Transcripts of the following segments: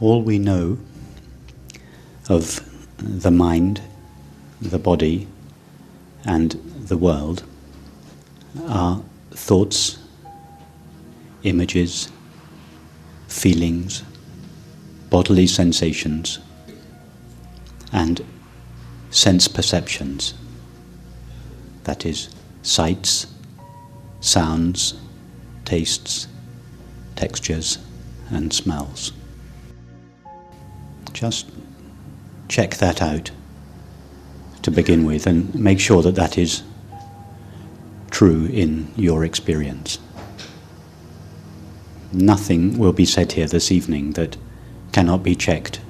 All we know of the mind, the body, and the world are thoughts, images, feelings, bodily sensations, and sense perceptions. That is, sights, sounds, tastes, textures, and smells. Just check that out to begin with and make sure that that is true in your experience. Nothing will be said here this evening that cannot be checked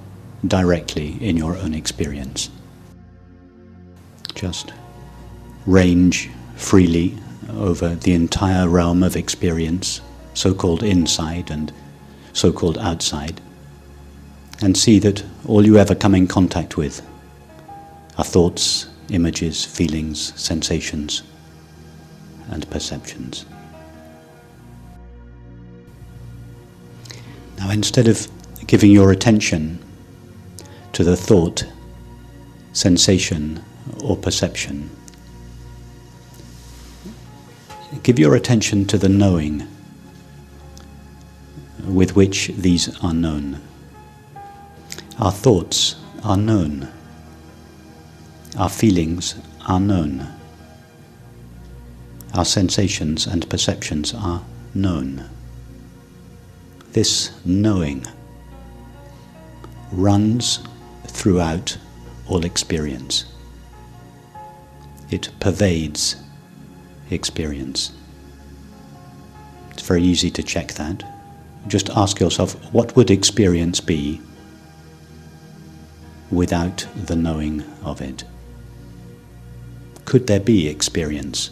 directly in your own experience. Just range freely over the entire realm of experience, so-called inside and so-called outside, and see that all you ever come in contact with are thoughts, images, feelings, sensations, and perceptions. Now, instead of giving your attention to the thought, sensation, or perception, give your attention to the knowing with which these are known. Our thoughts are known. Our feelings are known. Our sensations and perceptions are known. This knowing runs throughout all experience. It pervades experience. It's very easy to check that. Just ask yourself, what would experience be without the knowing of it? Could there be experience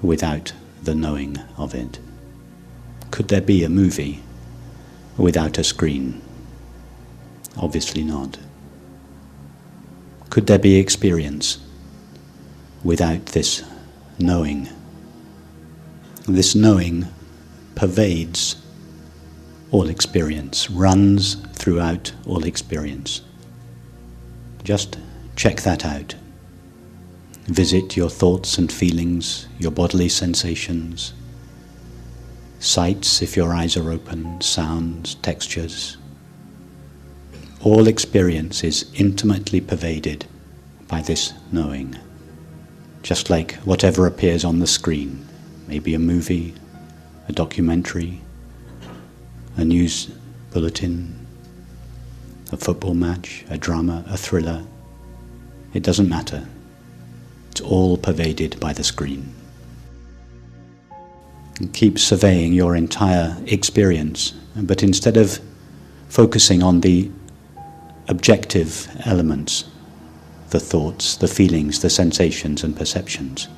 without the knowing of it? Could there be a movie without a screen? Obviously not. Could there be experience without this knowing? This knowing pervades all experience, runs throughout all experience. Just check that out. Visit your thoughts and feelings, your bodily sensations, sights if your eyes are open, sounds, textures. All experience is intimately pervaded by this knowing, just like whatever appears on the screen, maybe a movie, a documentary, a news bulletin, a football match, a drama, a thriller. It doesn't matter. It's all pervaded by the screen. And keep surveying your entire experience, but instead of focusing on the objective elements, the thoughts, the feelings, the sensations and perceptions,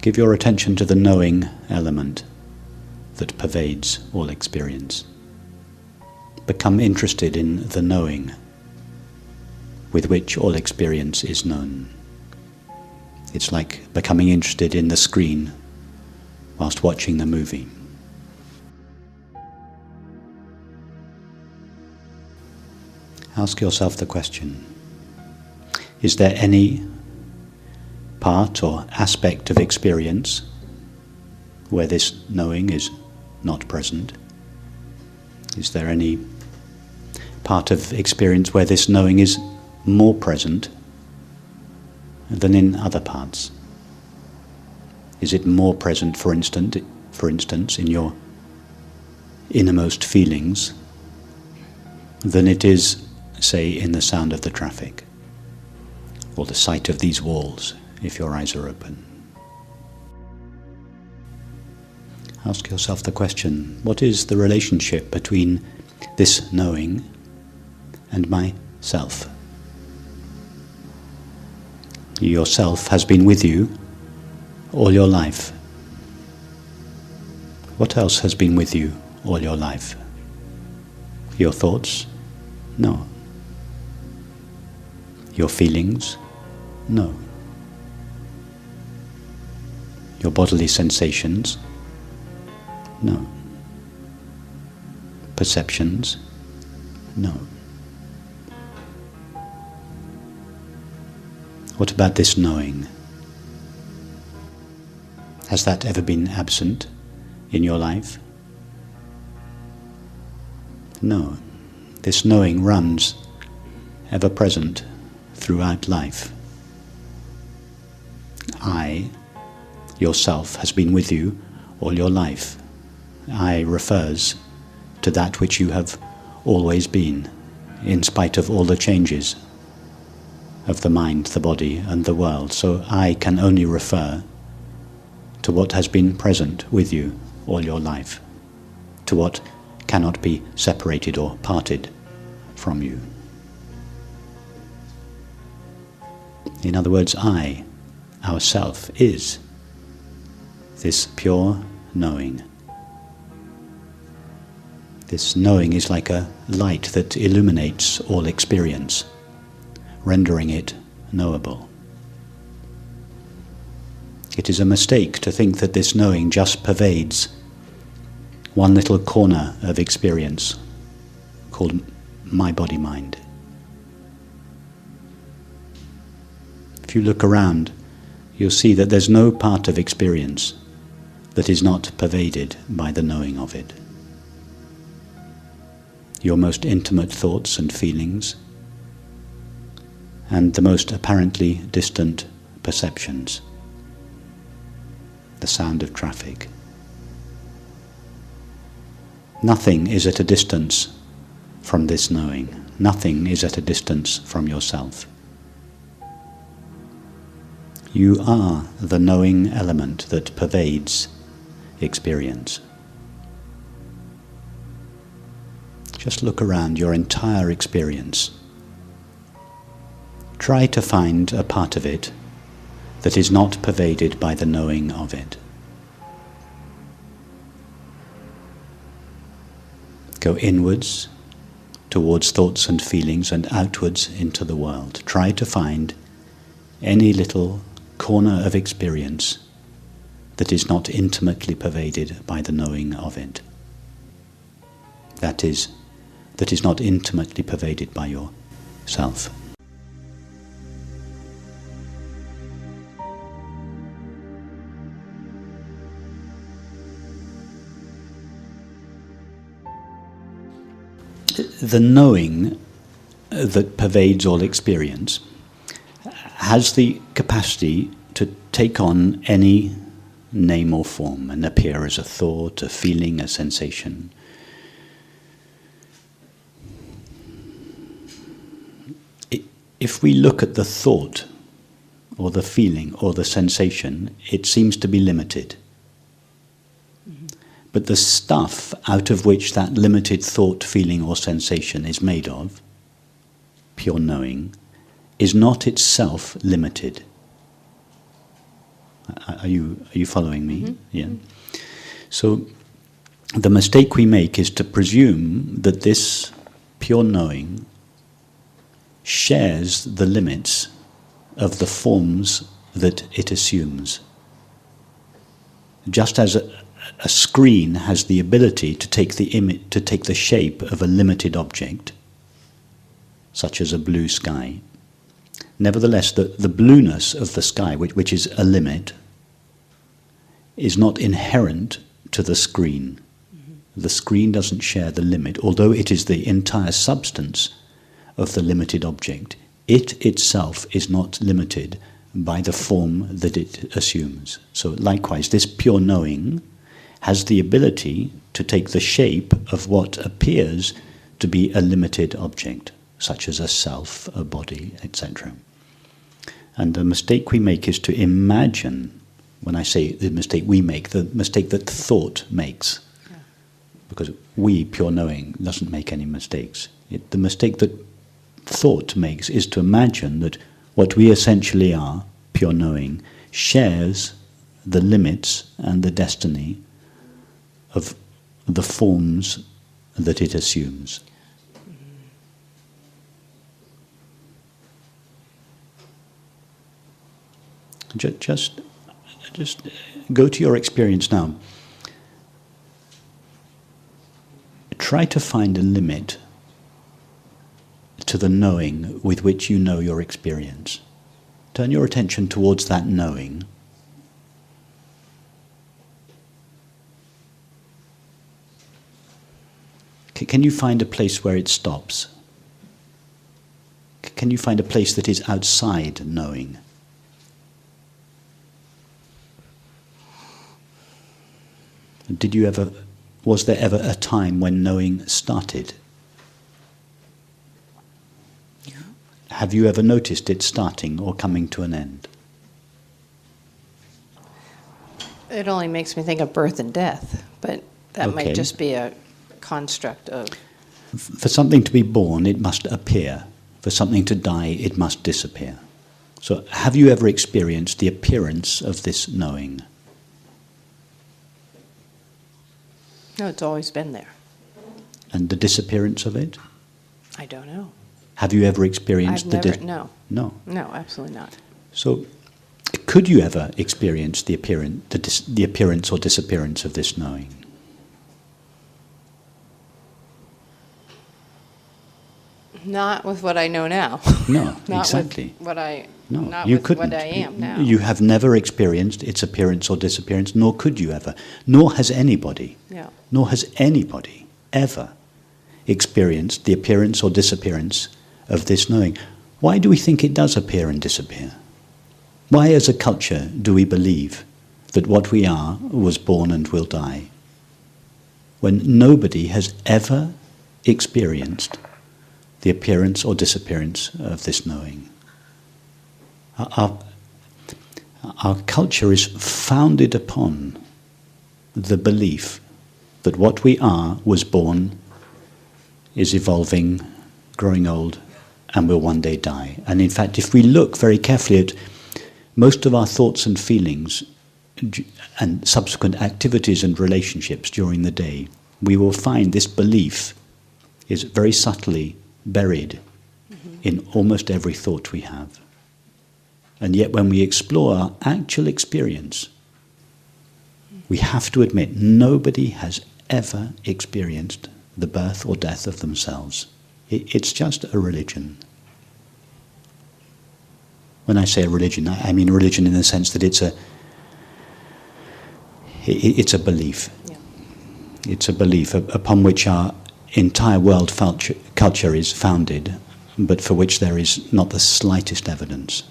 give your attention to the knowing element that pervades all experience. Become interested in the knowing with which all experience is known. It's like becoming interested in the screen whilst watching the movie. Ask yourself the question, is there any part or aspect of experience where this knowing is not present? Is there any part of experience where this knowing is more present than in other parts? Is it more present, for instance, in your innermost feelings than it is, say, in the sound of the traffic or the sight of these walls if your eyes are open? Ask yourself the question, what is the relationship between this knowing and myself? Yourself has been with you all your life. What else has been with you all your life? Your thoughts? No. Your feelings? No. Your bodily sensations? No. perceptions? No. What about this knowing? Has that ever been absent in your life? No. This knowing runs ever present throughout life. I, yourself, has been with you all your life. I refers to that which you have always been, in spite of all the changes of the mind, the body, and the world. So I can only refer to what has been present with you all your life, to what cannot be separated or parted from you. In other words, I, ourself, is this pure knowing. This knowing is like a light that illuminates all experience, rendering it knowable. It is a mistake to think that this knowing just pervades one little corner of experience called my body-mind. If you look around, you'll see that there's no part of experience that is not pervaded by the knowing of it. Your most intimate thoughts and feelings, and the most apparently distant perceptions. The sound of traffic. Nothing is at a distance from this knowing. Nothing is at a distance from yourself. You are the knowing element that pervades experience. Just look around your entire experience. Try to find a part of it that is not pervaded by the knowing of it. Go inwards towards thoughts and feelings and outwards into the world. Try to find any little corner of experience that is not intimately pervaded by the knowing of it. That is not intimately pervaded by yourself. The knowing that pervades all experience has the capacity to take on any name or form and appear as a thought, a feeling, a sensation. If we look at the thought or the feeling or the sensation, it seems to be limited. But the stuff out of which that limited thought, feeling or sensation is made of, pure knowing, is not itself limited. Are you following me? Mm-hmm. Yeah. So the mistake we make is to presume that this pure knowing shares the limits of the forms that it assumes. Just as a screen has the ability to take the shape of a limited object, such as a blue sky. Nevertheless, the blueness of the sky, which is a limit, is not inherent to the screen. Mm-hmm. The screen doesn't share the limit, although it is the entire substance of the limited object. It itself is not limited by the form that it assumes. So likewise, this pure knowing has the ability to take the shape of what appears to be a limited object, such as a self, a body, etc. And the mistake we make is to imagine, when I say the mistake we make, the mistake that thought makes. Yeah. Because we, pure knowing, doesn't make any mistakes. The mistake that thought makes is to imagine that what we essentially are, pure knowing, shares the limits and the destiny of the forms that it assumes. Just go to your experience now. try to find a limit to the knowing with which you know your experience. Turn your attention towards that knowing. Can you find a place where it stops? Can you find a place that is outside knowing? Was there ever a time when knowing started? Have you ever noticed it starting or coming to an end? It only makes me think of birth and death, but that Okay. might just be a construct of... For something to be born, it must appear. For something to die, it must disappear. So have you ever experienced the appearance of this knowing? No, it's always been there. And the disappearance of it? I don't know. Have you ever experienced No. No. No, absolutely not. So could you ever experience the appearance or disappearance of this knowing? Not with what I know now. No, Not exactly. with what I... No, not you with couldn't. what I am now. You have never experienced its appearance or disappearance, nor could you ever. Nor has anybody. Yeah. Nor has anybody ever experienced the appearance or disappearance of this knowing. Why do we think it does appear and disappear? Why as a culture do we believe that what we are was born and will die, when nobody has ever experienced the appearance or disappearance of this knowing? Our culture is founded upon the belief that what we are was born, is evolving, growing old, and will one day die. And in fact, if we look very carefully at most of our thoughts and feelings and subsequent activities and relationships during the day, we will find this belief is very subtly buried in almost every thought we have. And yet when we explore our actual experience, we have to admit nobody has ever experienced the birth or death of themselves. It's just a religion. When I say a religion, I mean a religion in the sense that it's a belief. Yeah. It's a belief upon which our entire world culture is founded, but for which there is not the slightest evidence.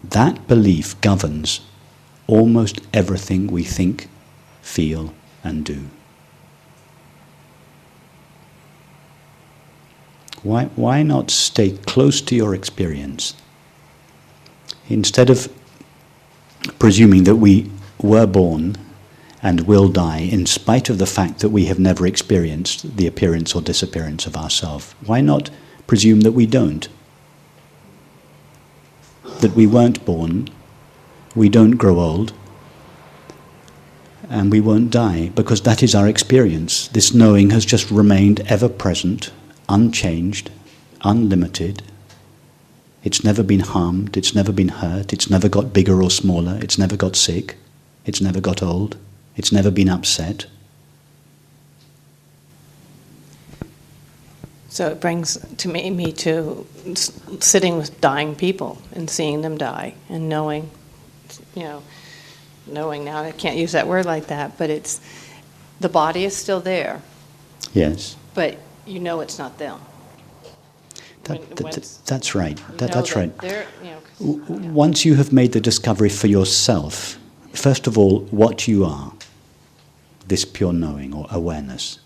That belief governs almost everything we think, feel, and do. Why not stay close to your experience? Instead of presuming that we were born and will die in spite of the fact that we have never experienced the appearance or disappearance of ourselves, why not presume that we don't? That we weren't born, we don't grow old, and we won't die, because that is our experience. This knowing has just remained ever present, unchanged, unlimited. It's never been harmed, it's never been hurt, it's never got bigger or smaller, it's never got sick, it's never got old, it's never been upset. So it brings me to sitting with dying people and seeing them die and knowing, knowing now, I can't use that word like that, but it's, the body is still there. Yes. But you know it's not them. That's right. That's right. Yeah. Once you have made the discovery for yourself, first of all, what you are, this pure knowing or awareness,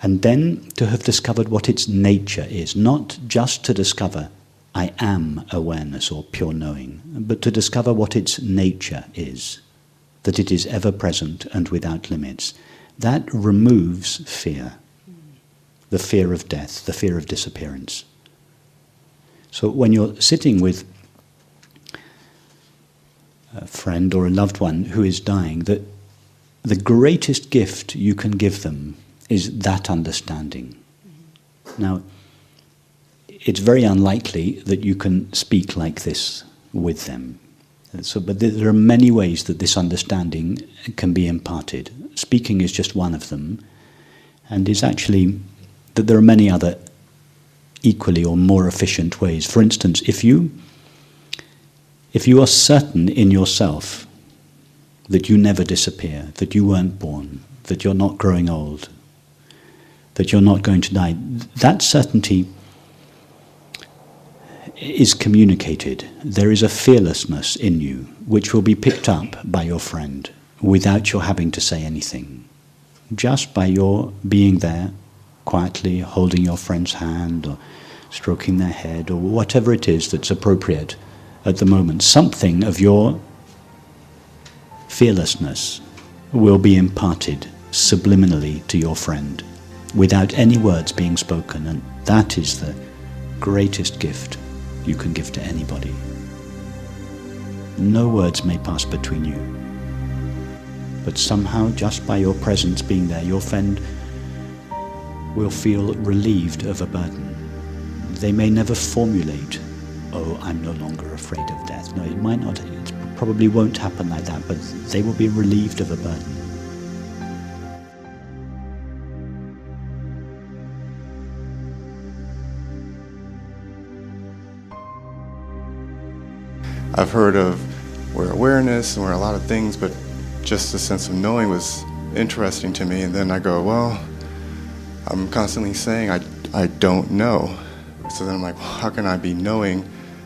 and then to have discovered what its nature is, not just to discover I am awareness or pure knowing, but to discover what its nature is, that it is ever present and without limits. That removes fear, the fear of death, the fear of disappearance. So when you're sitting with a friend or a loved one who is dying, that the greatest gift you can give them is that understanding. Now, it's very unlikely that you can speak like this with them. But there are many ways that this understanding can be imparted. Speaking is just one of them, and is actually that there are many other equally or more efficient ways. For instance, if you are certain in yourself that you never disappear, that you weren't born, that you're not growing old, that you're not going to die, that certainty is communicated. There is a fearlessness in you which will be picked up by your friend without your having to say anything. Just by your being there, quietly holding your friend's hand or stroking their head or whatever it is that's appropriate at the moment, something of your fearlessness will be imparted subliminally to your friend without any words being spoken, and that is the greatest gift you can give to anybody. No words may pass between you, but somehow just by your presence being there, your friend will feel relieved of a burden. They may never formulate, "Oh, I'm no longer afraid of death." No, it might not, it probably won't happen like that, but they will be relieved of a burden. I've heard of where awareness and where a lot of things, but just the sense of knowing was interesting to me. And then I go, well, I'm constantly saying I don't know. So then I'm like, well, how can I be knowing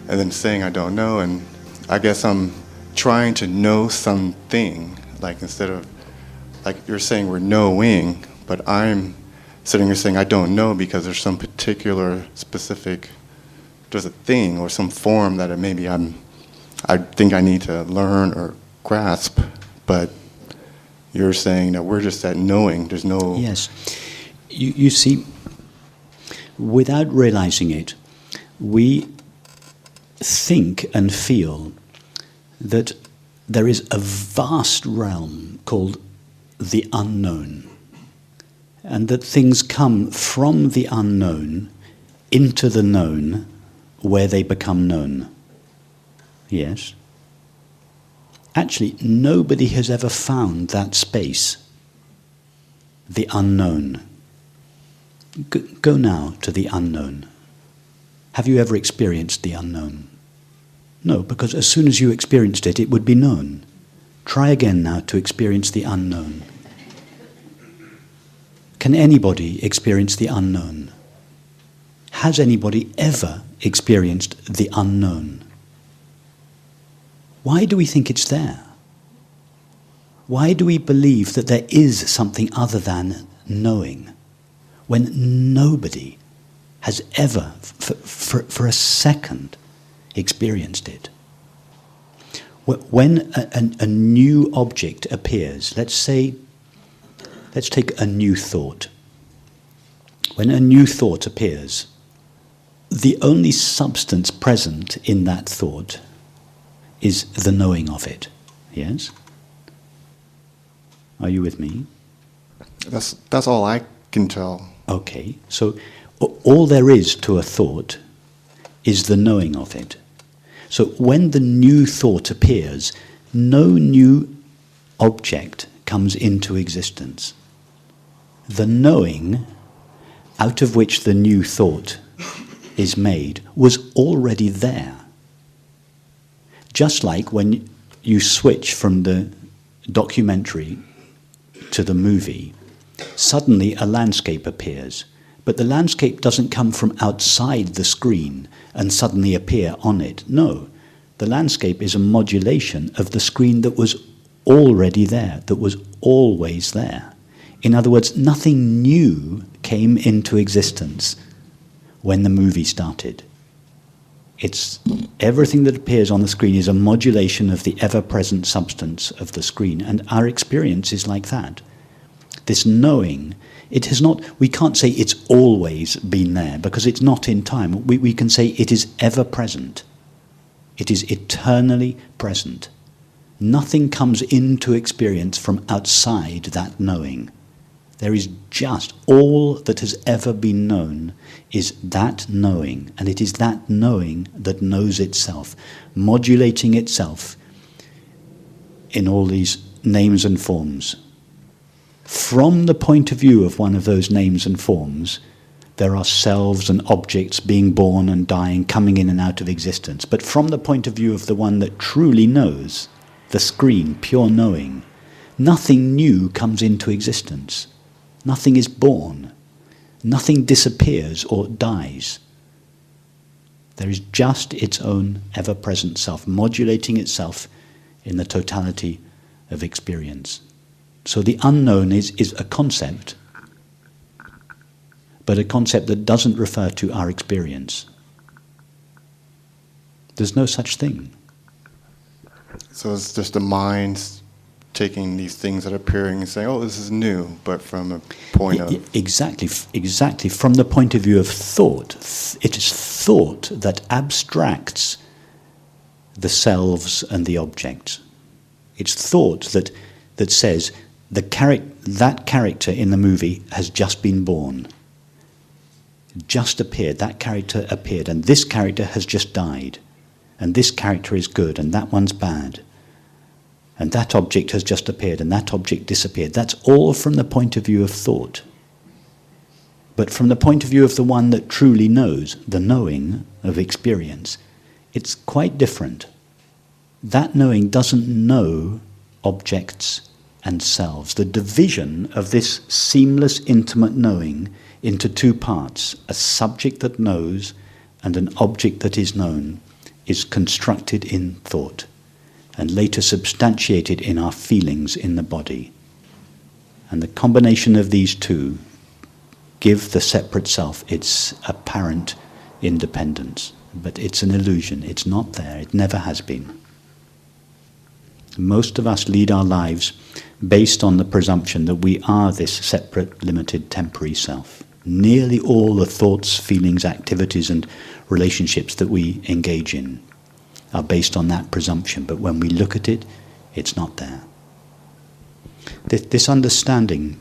and then saying I don't know? And I guess I'm trying to know something, like instead of, like you're saying we're knowing, but I'm sitting here saying I don't know because there's some particular specific, there's a thing or some form that maybe I think I need to learn or grasp, but you're saying that we're just at knowing, there's no... Yes. You see, without realizing it, we think and feel that there is a vast realm called the unknown, and that things come from the unknown into the known where they become known. Yes. Actually, nobody has ever found that space, the unknown. Go now to the unknown. Have you ever experienced the unknown? No, because as soon as you experienced it, it would be known. Try again now to experience the unknown. Can anybody experience the unknown? Has anybody ever experienced the unknown? Why do we think it's there? Why do we believe that there is something other than knowing, when nobody has ever, for a second, experienced it? When a new object appears, let's take a new thought. When a new thought appears, the only substance present in that thought is the knowing of it. Yes? Are you with me? That's all I can tell. Okay, so all there is to a thought is the knowing of it. So when the new thought appears, no new object comes into existence. The knowing out of which the new thought is made was already there. Just like when you switch from the documentary to the movie, suddenly a landscape appears, but the landscape doesn't come from outside the screen and suddenly appear on it. No, the landscape is a modulation of the screen that was already there, that was always there. In other words, nothing new came into existence when the movie started. It's everything that appears on the screen is a modulation of the ever-present substance of the screen, and our experience is like that. This knowing, it has not, we can't say it's always been there, because it's not in time. We can say it is ever present. It is eternally present. Nothing comes into experience from outside that knowing. There is just all that has ever been known is that knowing, and it is that knowing that knows itself, modulating itself in all these names and forms. From the point of view of one of those names and forms, there are selves and objects being born and dying, coming in and out of existence. But from the point of view of the one that truly knows, the screen, pure knowing, nothing new comes into existence. Nothing is born. Nothing disappears or dies. There is just its own ever-present self, modulating itself in the totality of experience. So the unknown is a concept, but a concept that doesn't refer to our experience. There's no such thing. So it's just the mind taking these things that are appearing and saying, oh, this is new, but from a point of... Exactly. From the point of view of thought, it is thought that abstracts the selves and the objects. It's thought that says that character in the movie has just been born, just appeared, that character appeared, and this character has just died, and this character is good, and that one's bad. And that object has just appeared, and that object disappeared. That's all from the point of view of thought. But from the point of view of the one that truly knows, the knowing of experience, it's quite different. That knowing doesn't know objects and selves. The division of this seamless, intimate knowing into two parts, a subject that knows and an object that is known, is constructed in thought, and later substantiated in our feelings in the body. And the combination of these two give the separate self its apparent independence. But it's an illusion. It's not there. It never has been. Most of us lead our lives based on the presumption that we are this separate, limited, temporary self. Nearly all the thoughts, feelings, activities and relationships that we engage in are based on that presumption, but when we look at it, it's not there. This understanding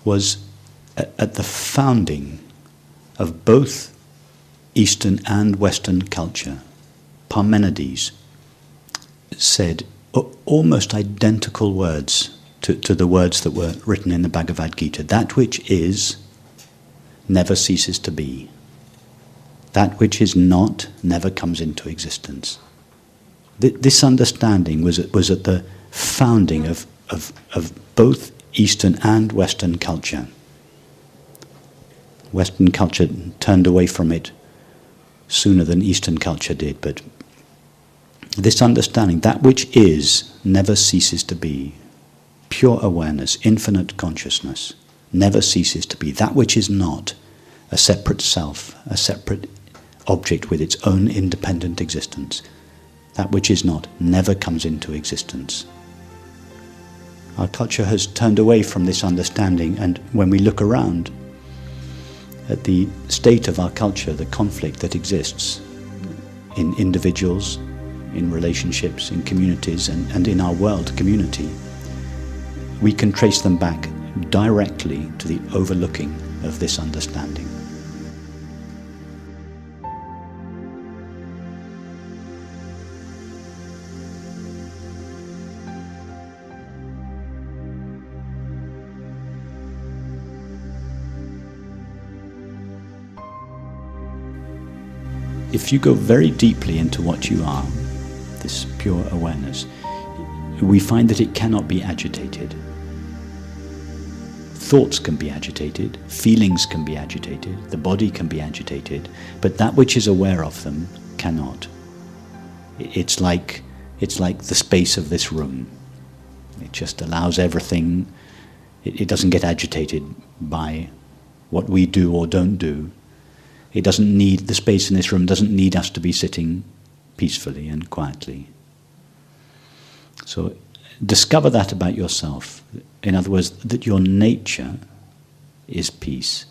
was at the founding of both Eastern and Western culture. Parmenides said almost identical words to the words that were written in the Bhagavad Gita. That which is never ceases to be. That which is not never comes into existence. This understanding was at the founding of both Eastern and Western culture. Western culture turned away from it sooner than Eastern culture did, but this understanding, that which is never ceases to be. Pure awareness, infinite consciousness, never ceases to be. That which is not, a separate self, a separate object with its own independent existence, that which is not never comes into existence. Our culture has turned away from this understanding, and when we look around at the state of our culture, the conflict that exists in individuals, in relationships, in communities, and in our world community, we can trace them back directly to the overlooking of this understanding. If you go very deeply into what you are, this pure awareness, we find that it cannot be agitated. Thoughts can be agitated, feelings can be agitated, the body can be agitated, but that which is aware of them cannot. It's like the space of this room. It just allows everything. It doesn't get agitated by what we do or don't do. It doesn't need, the space in this room doesn't need us to be sitting peacefully and quietly. So discover that about yourself. In other words, that your nature is peace,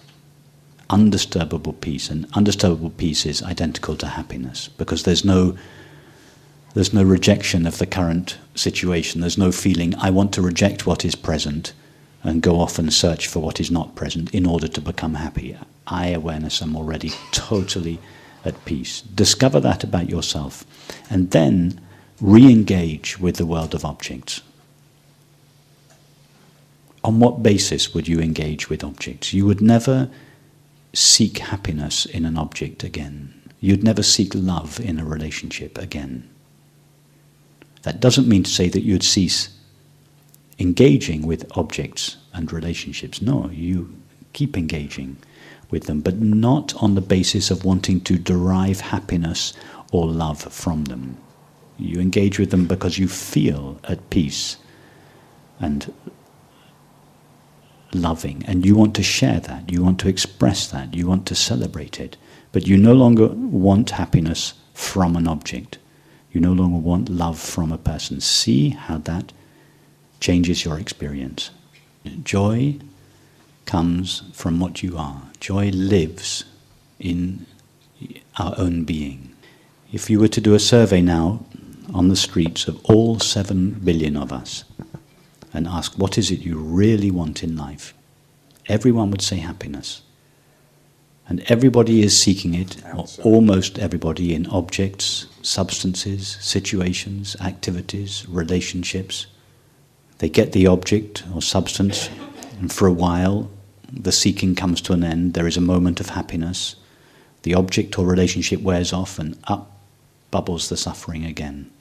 undisturbable peace, and undisturbable peace is identical to happiness, because there's no rejection of the current situation. There's no feeling, I want to reject what is present and go off and search for what is not present in order to become happy. I, awareness, am already totally at peace. Discover that about yourself. And then re-engage with the world of objects, on what basis would you engage with objects? You would never seek happiness in an object again. You'd never seek love in a relationship again. That doesn't mean to say that you'd cease engaging with objects and relationships. No, you keep engaging with them, but not on the basis of wanting to derive happiness or love from them. You engage with them because you feel at peace and loving, and you want to share that, you want to express that, you want to celebrate it, but you no longer want happiness from an object. You no longer want love from a person. See how that changes your experience. Joy comes from what you are. Joy lives in our own being. If you were to do a survey now on the streets of all 7 billion of us and ask, what is it you really want in life? Everyone would say happiness. And everybody is seeking it, or almost everybody, in objects, substances, situations, activities, relationships. They get the object or substance, and for a while the seeking comes to an end. There is a moment of happiness. The object or relationship wears off, and up bubbles the suffering again.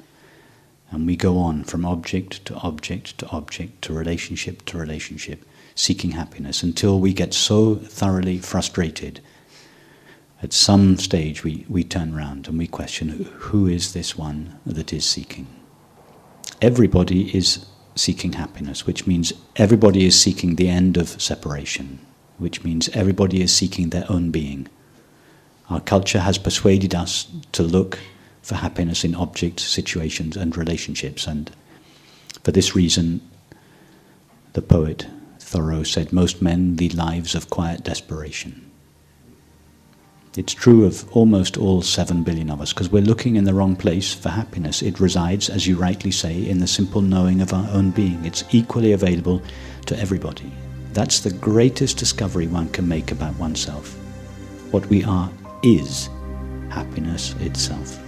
And we go on from object to object to object to relationship, seeking happiness, until we get so thoroughly frustrated. At some stage we turn round and we question, who is this one that is seeking? Everybody is seeking happiness, which means everybody is seeking the end of separation, which means everybody is seeking their own being. Our culture has persuaded us to look for happiness in objects, situations and relationships, and for this reason the poet Thoreau said, most men lead lives of quiet desperation. It's true of almost all 7 billion of us, because we're looking in the wrong place for happiness. It resides, as you rightly say, in the simple knowing of our own being. It's equally available to everybody. That's the greatest discovery one can make about oneself. What we are is happiness itself.